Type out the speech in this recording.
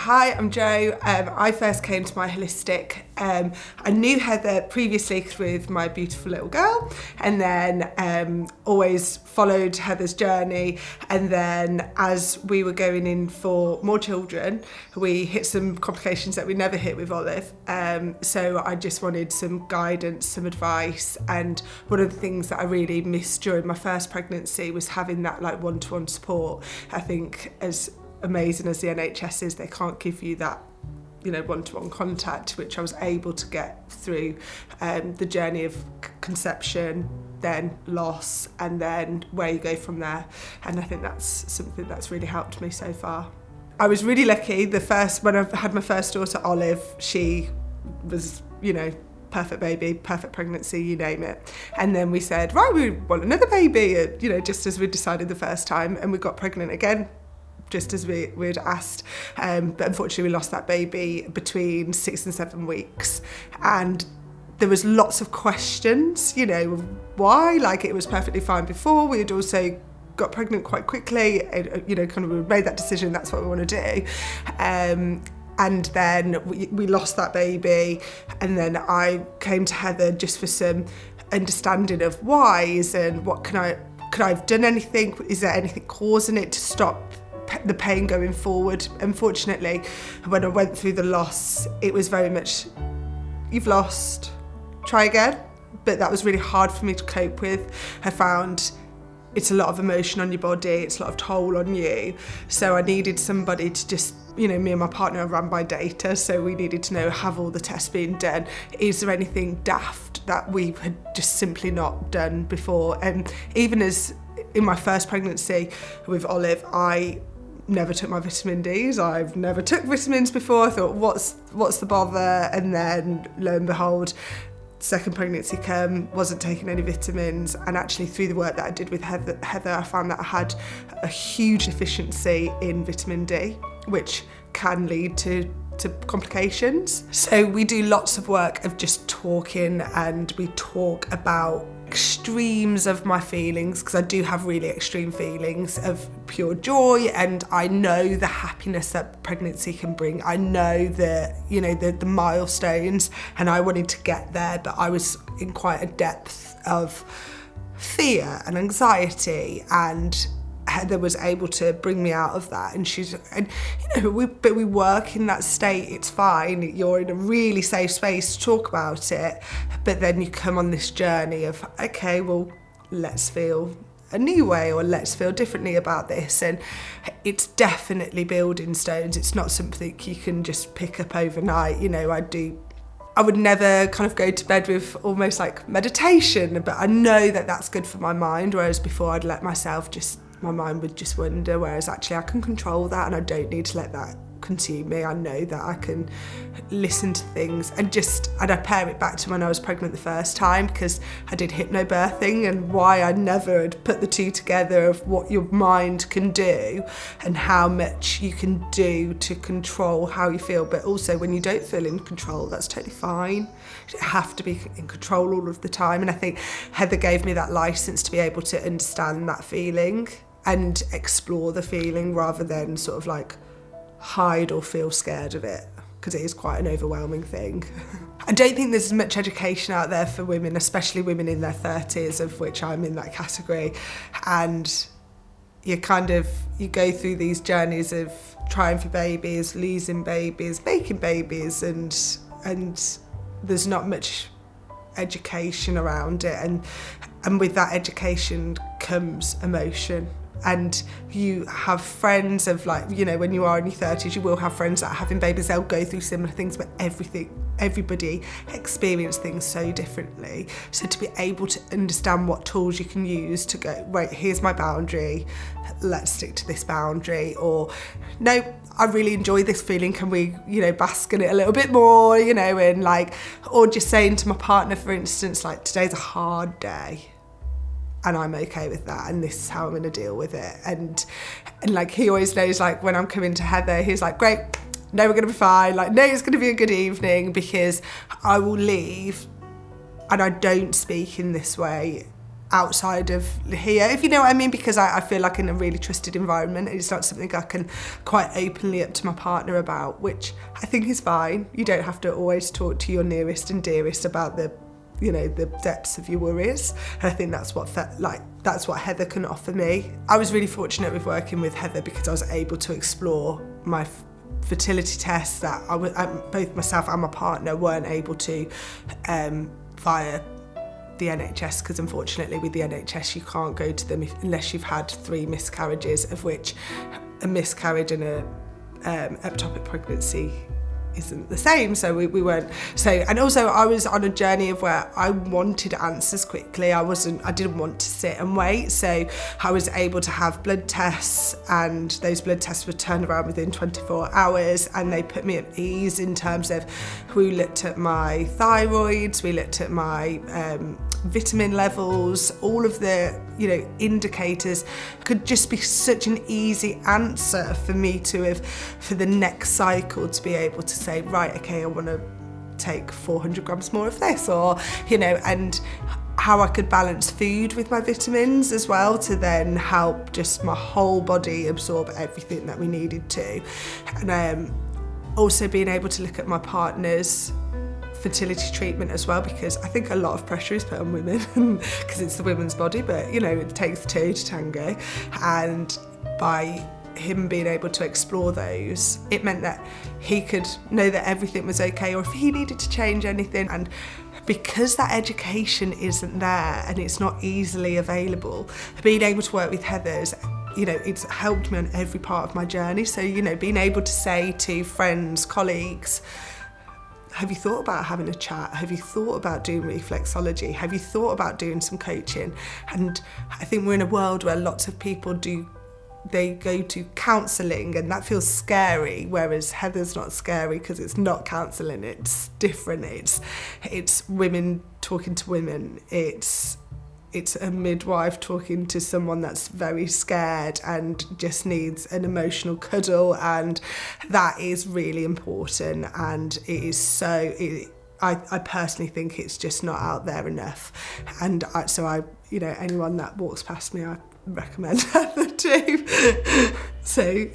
hi, I'm Jo. I first came to my holistic. I knew Heather previously with my beautiful little girl, and then always followed Heather's journey. And then as we were going in for more children, we hit some complications that we never hit with Olive. So I just wanted some guidance, some advice. And one of the things that I really missed during my first pregnancy was having that like one-to-one support. I think as amazing as the NHS is, they can't give you that, you know, one-to-one contact, which I was able to get through the journey of conception, then loss, and then where you go from there. And I think that's something that's really helped me so far. I was really lucky. When I had my first daughter, Olive, she was, you know, perfect baby, perfect pregnancy, you name it. And then we said, right, we want another baby, you know, just as we decided the first time, and we got pregnant again, just as we'd asked. But unfortunately, we lost that baby between 6 and 7 weeks. And there was lots of questions, you know, why? Like, it was perfectly fine before. We had also got pregnant quite quickly, you know, kind of made that decision, that's what we want to do. And then we lost that baby, and then I came to Heather just for some understanding of whys and what could I have done anything? Is there anything causing it to stop the pain going forward? Unfortunately, when I went through the loss, it was very much, you've lost, try again. But that was really hard for me to cope with. I found it's a lot of emotion on your body, it's a lot of toll on you. So I needed somebody to just, you know, me and my partner are run by data, so we needed to know, have all the tests been done? Is there anything daft that we had just simply not done before? And even as in my first pregnancy with Olive, I never took my vitamin Ds. I've never took vitamins before. I thought, what's the bother? And then lo and behold, second pregnancy came, wasn't taking any vitamins, and actually through the work that I did with Heather, I found that I had a huge deficiency in vitamin D, which can lead to complications. So we do lots of work of just talking, and we talk about extremes of my feelings, because I do have really extreme feelings of pure joy, and I know the happiness that pregnancy can bring. I know the, you know, the milestones, and I wanted to get there, but I was in quite a depth of fear and anxiety, and Heather was able to bring me out of that. And you know, we work in that state, it's fine, you're in a really safe space to talk about it, but then you come on this journey of, okay, well, let's feel a new way, or let's feel differently about this. And it's definitely building stones. It's not something you can just pick up overnight. You know, I would never kind of go to bed with almost like meditation, but I know that that's good for my mind, whereas before I'd let myself my mind would just wander, whereas actually I can control that, and I don't need to let that consume me. I know that I can listen to things, and I pair it back to when I was pregnant the first time, because I did hypnobirthing, and why I never had put the two together of what your mind can do and how much you can do to control how you feel. But also, when you don't feel in control, that's totally fine. You don't have to be in control all of the time. And I think Heather gave me that license to be able to understand that feeling and explore the feeling, rather than sort of like hide or feel scared of it, because it is quite an overwhelming thing. I don't think there's much education out there for women, especially women in their 30s, of which I'm in that category. And you go through these journeys of trying for babies, losing babies, making babies, and there's not much education around it. And with that education comes emotion. And you have friends of, like, you know, when you are in your 30s, you will have friends that are having babies, they'll go through similar things, but everybody experience things so differently. So to be able to understand what tools you can use to go, right, here's my boundary, let's stick to this boundary, or no, I really enjoy this feeling, can we, you know, bask in it a little bit more, you know, and like, or just saying to my partner, for instance, like, today's a hard day, and I'm okay with that, and this is how I'm going to deal with it. And like, he always knows, like, when I'm coming to Heather, he's like, great, no, we're going to be fine. Like, no, it's going to be a good evening, because I will leave, and I don't speak in this way outside of here, if you know what I mean, because I feel like in a really trusted environment, it's not something I can quite openly up to my partner about, which I think is fine. You don't have to always talk to your nearest and dearest about the depths of your worries. And I think that's what Heather can offer me. I was really fortunate with working with Heather because I was able to explore my fertility tests that both myself and my partner weren't able to via the NHS, because unfortunately with the NHS you can't go to them unless you've had 3 miscarriages, of which a miscarriage and a ectopic pregnancy isn't the same, so we weren't. So, and also I was on a journey of where I wanted answers quickly. I didn't want to sit and wait, so I was able to have blood tests, and those blood tests were turned around within 24 hours, and they put me at ease in terms of, we looked at my thyroids, we looked at my vitamin levels, all of the indicators. Could just be such an easy answer for me for the next cycle to be able to say, right, okay, I want to take 400 grams more of this, or and how I could balance food with my vitamins as well to then help just my whole body absorb everything that we needed to. And also being able to look at my partner's fertility treatment as well, because I think a lot of pressure is put on women because it's the women's body, but it takes 2 to tango, and by him being able to explore those, it meant that he could know that everything was okay, or if he needed to change anything. And because that education isn't there and it's not easily available, being able to work with Heather's, it's helped me on every part of my journey. So being able to say to friends, colleagues, have you thought about having a chat? Have you thought about doing reflexology? Have you thought about doing some coaching? And I think we're in a world where lots of people they go to counselling, and that feels scary, whereas Heather's not scary because it's not counselling, it's different. It's women talking to women. It's a midwife talking to someone that's very scared and just needs an emotional cuddle, and that is really important. And it is so, I personally think it's just not out there enough. And anyone that walks past me, I recommend Heather too. So